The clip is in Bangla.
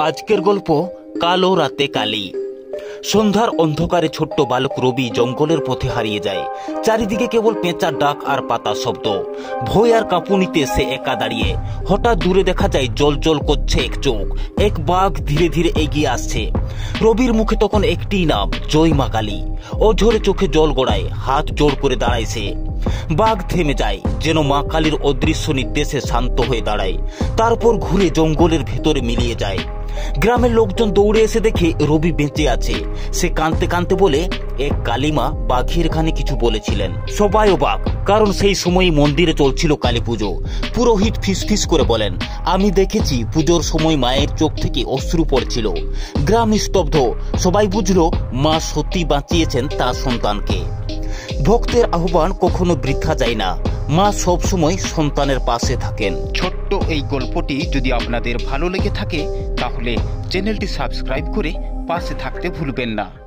আজকের গল্প কালো রাতে কালী। সন্ধ্যার অন্ধকারে ছোট্ট বালক রবি জঙ্গলের পথে হারিয়ে যায়। চারিদিকে কেবল পেঁচার ডাক আর পাতা শব্দ। ভয় আর কাঁপুনিতে সে একা দাঁড়িয়ে। হঠাৎ দূরে দেখা যায় জল জল করছে এক চোখ। এক বাঘ ধীরে ধীরে এগিয়ে আসছে। রবির মুখে তখন একটিই নাম, জয় মা কালী। অঝরে চোখে জল গড়ায়, হাত জোড় করে দাঁড়ায় সে। বাঘ থেমে যায়, যেন মা কালীর অদৃশ্য নির্দেশে শান্ত হয়ে দাঁড়ায়। তারপর ঘুরে জঙ্গলের ভেতরে মিলিয়ে যায়। গ্রামের লোকজন দৌড়ে এসে দেখে রবি বেঁচে আছে। সে কাঁদতে কাঁদতে বলে, এক কালীমা বাঘের কানে কিছু বলেছিলেন। সবাই অবাক, কারণ সেই সময়ই মন্দিরে চলছিল কালী পুজো। পুরোহিত ফিসফিস করে বলেন, আমি দেখেছি পুজোর সময় মায়ের চোখ থেকে অশ্রু পড়ছিল। গ্রাম নিস্তব্ধ। সবাই বুঝলো মা সত্যি বাঁচিয়েছেন তার সন্তানকে। ভক্তের আহ্বান কখনো বৃথা যায় না। মা সবসময় সন্তানের পাশে থাকেন। ছোট্ট এই গল্পটি যদি আপনাদের ভালো লেগে থাকে তাহলে চ্যানেলটি সাবস্ক্রাইব করে পাশে থাকতে ভুলবেন না।